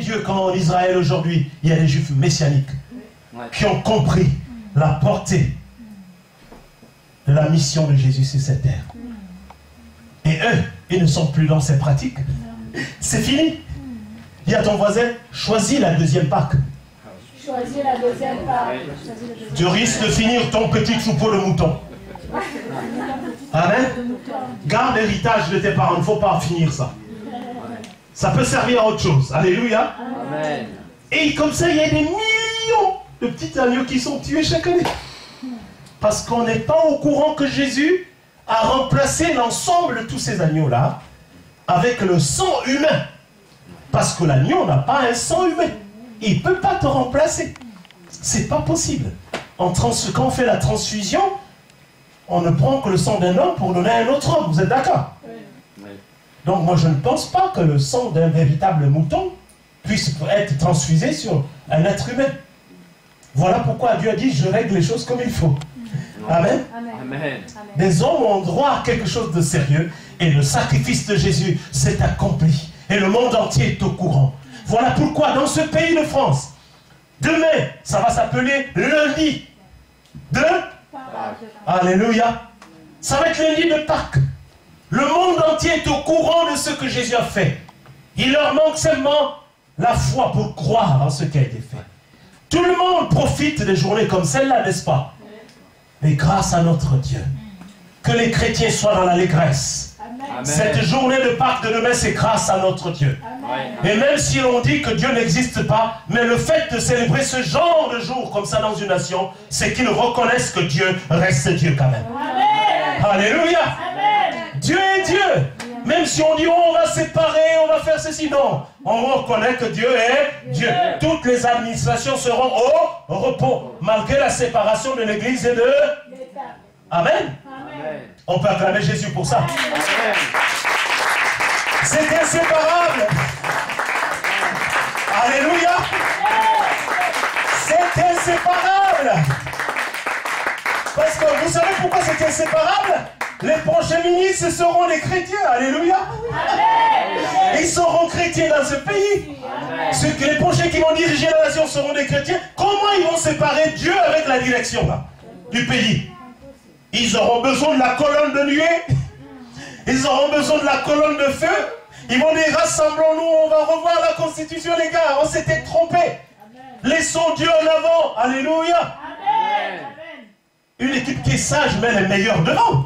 Dieu quand en Israël aujourd'hui, il y a des juifs messianiques qui ont compris la portée de la mission de Jésus sur cette terre. Et eux, ils ne sont plus dans ces pratiques. C'est fini. Dis à ton voisin, choisis la deuxième Pâque. Choisis la deuxième Pâque. Tu risques de finir ton petit troupeau de moutons. Amen. Garde l'héritage de tes parents, il ne faut pas finir ça. Ça peut servir à autre chose. Alléluia. Amen. Et comme ça, il y a des millions de petits agneaux qui sont tués chaque année. Parce qu'on n'est pas au courant que Jésus a remplacé l'ensemble de tous ces agneaux-là avec le sang humain. Parce que l'agneau n'a pas un sang humain. Il ne peut pas te remplacer. C'est pas possible. Quand on fait la transfusion, on ne prend que le sang d'un homme pour donner à un autre homme. Vous êtes d'accord? Oui. Donc moi je ne pense pas que le sang d'un véritable mouton puisse être transfusé sur un être humain. Voilà pourquoi Dieu a dit, je règle les choses comme il faut. Amen. Amen. Les hommes ont droit à quelque chose de sérieux et le sacrifice de Jésus s'est accompli. Et le monde entier est au courant. Voilà pourquoi dans ce pays de France, demain, ça va s'appeler lundi de Pâques. Alléluia. Ça va être lundi de Pâques. Le monde entier est au courant de ce que Jésus a fait. Il leur manque seulement la foi pour croire en ce qui a été fait. Tout le monde profite des journées comme celle-là, n'est-ce pas? Mais grâce à notre Dieu, que les chrétiens soient dans l'allégresse. Amen. Cette journée de Pâques de demain, c'est grâce à notre Dieu. Amen. Et même si l'on dit que Dieu n'existe pas, mais le fait de célébrer ce genre de jour comme ça dans une nation, c'est qu'ils reconnaissent que Dieu reste Dieu quand même. Amen. Alléluia. Amen. Dieu est Dieu. Même si on dit oh, on va séparer, on va faire ceci, non. On reconnaît que Dieu est Dieu. Toutes les administrations seront au repos, malgré la séparation de l'Église et de l'État. Amen. Amen. On peut acclamer Jésus pour ça. Amen. C'est inséparable. Alléluia. C'est inséparable. Parce que vous savez pourquoi c'est inséparable? Les prochains ministres seront des chrétiens. Alléluia. Amen. Ils seront chrétiens dans ce pays. Les prochains qui vont diriger la nation seront des chrétiens. Comment ils vont séparer Dieu avec la direction là, du pays? Ils auront besoin de la colonne de nuée. Ils auront besoin de la colonne de feu. Ils vont dire rassemblons-nous, on va revoir la constitution les gars. On s'était trompé. Laissons Dieu en avant. Alléluia. Amen. Une équipe qui est sage met les meilleurs devant.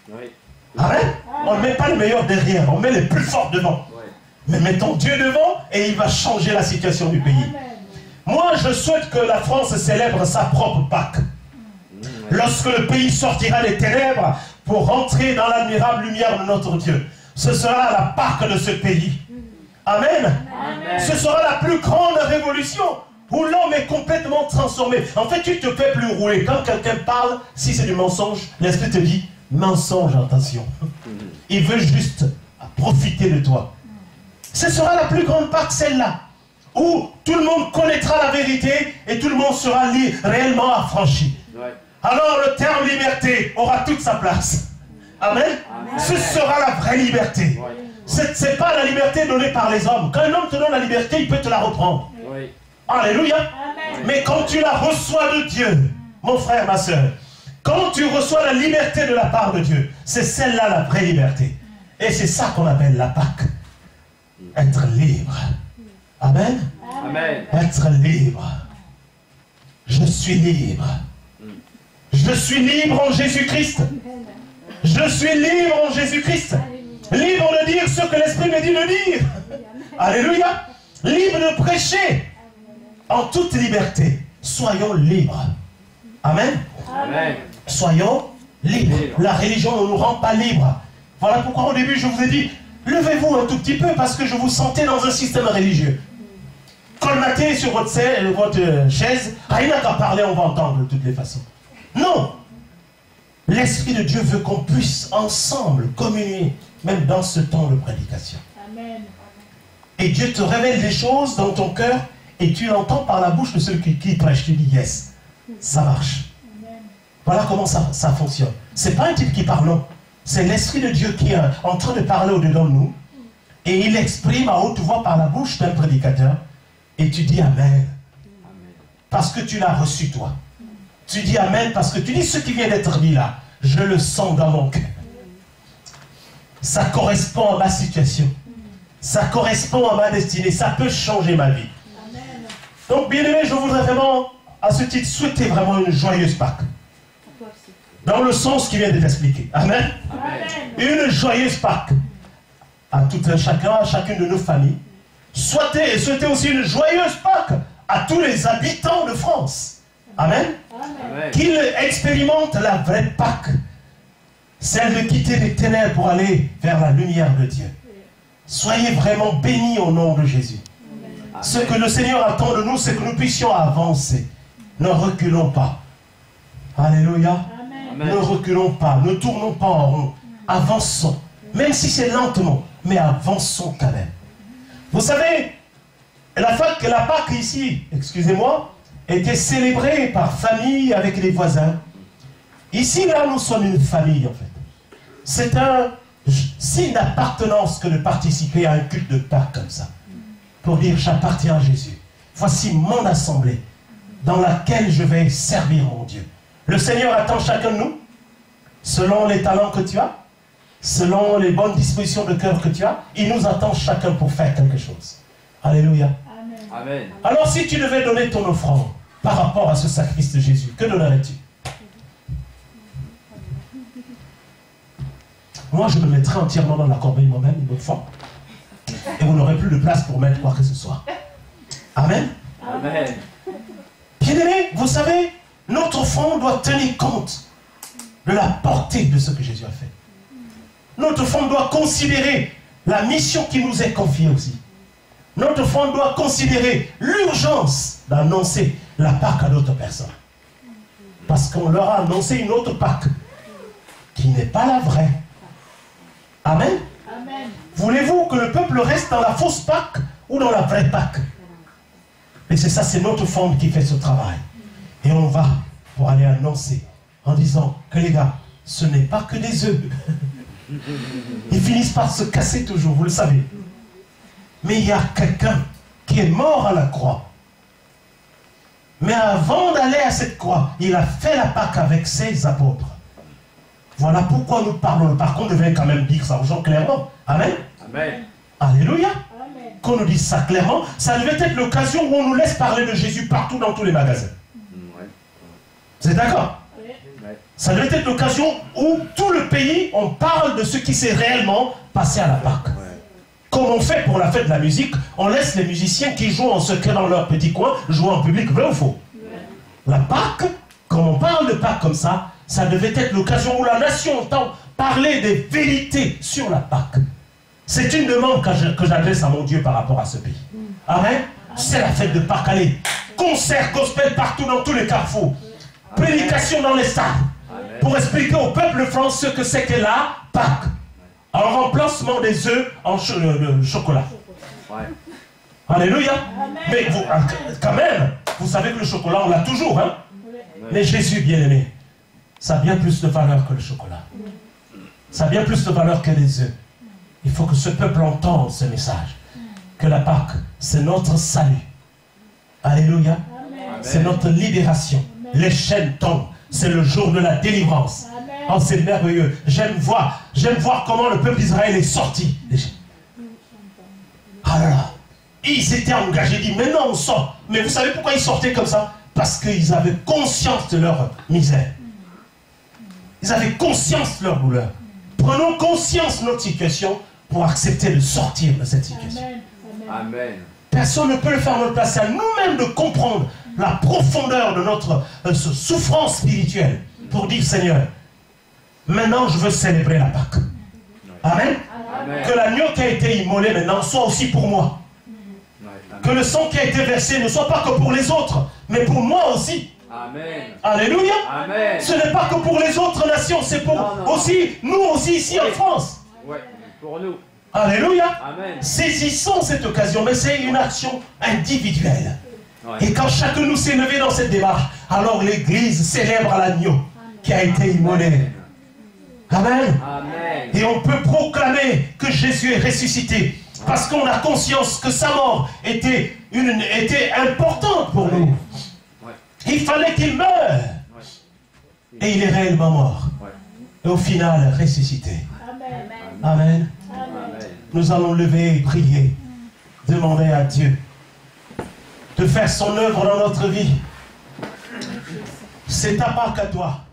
Oui. Amen. On ne met pas les meilleurs derrière, on met les plus forts devant. Oui. Mais mettons Dieu devant et il va changer la situation du pays. Moi, je souhaite que la France célèbre sa propre Pâque. Lorsque le pays sortira des ténèbres pour rentrer dans l'admirable lumière de notre Dieu, ce sera la Pâque de ce pays. Amen. Amen. Ce sera la plus grande révolution où l'homme est complètement transformé. En fait, tu ne te fais plus rouler. Quand quelqu'un parle, si c'est du mensonge, l'Esprit te dit, mensonge, attention. Il veut juste profiter de toi. Ce sera la plus grande Pâque, celle-là, où tout le monde connaîtra la vérité et tout le monde sera réellement affranchi. Ouais. Alors le terme liberté aura toute sa place. Amen. Amen. Ce sera la vraie liberté. Ouais. Ce n'est pas la liberté donnée par les hommes. Quand un homme te donne la liberté, il peut te la reprendre. Oui. Alléluia. Amen. Mais quand tu la reçois de Dieu, mon frère, ma soeur, quand tu reçois la liberté de la part de Dieu, c'est celle-là la vraie liberté. Et c'est ça qu'on appelle la Pâque. Être libre. Amen. Amen. Être libre. Je suis libre. Je suis libre en Jésus-Christ. Je suis libre en Jésus-Christ. Libre de dire ce que l'Esprit me dit de dire. Alléluia. Libre de prêcher en toute liberté. Soyons libres. Amen. Amen. Soyons libres. La religion ne nous rend pas libres. Voilà pourquoi au début je vous ai dit, levez-vous un tout petit peu parce que je vous sentais dans un système religieux. Colmatez sur votre chaise, rien qu'à parler, on va entendre de toutes les façons. Non. L'Esprit de Dieu veut qu'on puisse ensemble communier, même dans ce temps de prédication. Amen. Et Dieu te révèle des choses dans ton cœur et tu l'entends par la bouche de celui qui prêche. Tu dis yes, ça marche. Amen. Voilà comment ça fonctionne. C'est pas un type qui parle, non. C'est l'Esprit de Dieu qui est en train de parler au-dedans de nous et il exprime à haute voix par la bouche d'un prédicateur Et tu dis Amen. Parce que tu l'as reçu toi. Tu dis Amen parce que tu dis ce qui vient d'être dit là. Je le sens dans mon cœur. Ça correspond à ma situation. Ça correspond à ma destinée. Ça peut changer ma vie. Donc, bien aimé, je voudrais vraiment, à ce titre, souhaiter vraiment une joyeuse Pâques. Dans le sens qui vient d'être expliqué. Amen. Une joyeuse Pâques. À tout un chacun, à chacune de nos familles. Souhaiter aussi une joyeuse Pâques à tous les habitants de France. Amen. Qu'ils expérimentent la vraie Pâques. Celle de quitter les ténèbres pour aller vers la lumière de Dieu. Soyez vraiment bénis au nom de Jésus. Amen. Ce que le Seigneur attend de nous, c'est que nous puissions avancer. Ne reculons pas. Alléluia. Amen. Ne reculons pas, ne tournons pas en rond. Avançons. Même si c'est lentement, mais avançons quand même. Vous savez, la Pâques ici, excusez-moi, était célébrée par famille avec les voisins. Ici, là, nous sommes une famille, en fait. C'est un signe d'appartenance que de participer à un culte de Pâques comme ça. Pour dire, j'appartiens à Jésus. Voici mon assemblée dans laquelle je vais servir mon Dieu. Le Seigneur attend chacun de nous, selon les talents que tu as, selon les bonnes dispositions de cœur que tu as. Il nous attend chacun pour faire quelque chose. Alléluia. Amen. Alors, si tu devais donner ton offrande par rapport à ce sacrifice de Jésus, que donnerais-tu? Moi, je me mettrai entièrement dans la corbeille moi-même, une autre fois. Et vous n'aurez plus de place pour mettre quoi que ce soit. Amen. Amen. Bien-aimés, vous savez, notre offrande doit tenir compte de la portée de ce que Jésus a fait. Notre offrande doit considérer la mission qui nous est confiée aussi. Notre offrande doit considérer l'urgence d'annoncer la Pâque à d'autres personnes. Parce qu'on leur a annoncé une autre Pâque qui n'est pas la vraie. Amen. Amen. Voulez-vous que le peuple reste dans la fausse Pâque ou dans la vraie Pâque? Et c'est ça, c'est notre offrande qui fait ce travail. Et on va pour aller annoncer en disant que les gars, ce n'est pas que des œufs. Ils finissent par se casser toujours, vous le savez. Mais il y a quelqu'un qui est mort à la croix. Mais avant d'aller à cette croix, il a fait la Pâque avec ses apôtres. Voilà pourquoi nous parlons. Par contre, on devait quand même dire ça aux gens clairement. Amen. Amen. Alléluia. Amen. Qu'on nous dise ça clairement, ça devait être l'occasion où on nous laisse parler de Jésus partout dans tous les magasins. Ouais. Vous êtes d'accord? Ouais. Ça devait être l'occasion où tout le pays, on parle de ce qui s'est réellement passé à la Pâque. Ouais. Comme on fait pour la fête de la musique, on laisse les musiciens qui jouent en secret dans leur petit coin jouer en public, vrai ou faux? Ouais. La Pâque, quand on parle de Pâque comme ça, ça devait être l'occasion où la nation entend parler des vérités sur la Pâque. C'est une demande que j'adresse à mon Dieu par rapport à ce pays. Amen. C'est la fête de Pâques. Allez, concert gospel partout dans tous les carrefours. Prédication dans les stades. Pour expliquer au peuple français ce que c'est que la Pâques. En remplacement des œufs en chocolat. Alléluia. Mais vous, quand même, vous savez que le chocolat, on l'a toujours. Hein? Mais Jésus, bien aimé, ça a bien plus de valeur que le chocolat. Ça a bien plus de valeur que les œufs. Il faut que ce peuple entende ce message. Que la Pâque, c'est notre salut. Alléluia. C'est notre libération. Amen. Les chaînes tombent. C'est le jour de la délivrance. Amen. Oh, c'est merveilleux. J'aime voir comment le peuple d'Israël est sorti. Ah là là. Ils étaient engagés. Ils disent, maintenant on sort. Mais vous savez pourquoi ils sortaient comme ça? Parce qu'ils avaient conscience de leur misère. Ils avaient conscience de leur douleur. Prenons conscience de notre situation pour accepter de sortir de cette situation. Amen. Amen. Personne ne peut le faire à notre place. C'est à nous-mêmes de comprendre la profondeur de notre souffrance spirituelle pour dire, Seigneur, maintenant je veux célébrer la Pâque. Amen. Amen. Que l'agneau qui a été immolé maintenant soit aussi pour moi. Amen. Que le sang qui a été versé ne soit pas que pour les autres, mais pour moi aussi. Amen. Alléluia. Amen. Ce n'est pas que pour les autres nations, c'est pour aussi, nous aussi ici en France. Ouais, pour nous. Alléluia. Amen. Saisissons cette occasion, mais c'est une action individuelle. Ouais. Et quand chacun nous s'est levé dans cette démarche, alors l'Église célèbre l'agneau qui a été immolé. Amen. Amen. Et on peut proclamer que Jésus est ressuscité. Parce qu'on a conscience que sa mort était importante pour nous. Ouais. Il fallait qu'il meure. Ouais. Et il est réellement mort. Ouais. Et au final, ressuscité. Amen. Amen. Amen. Nous allons lever et prier. Demander à Dieu de faire son œuvre dans notre vie. C'est ta marque à toi.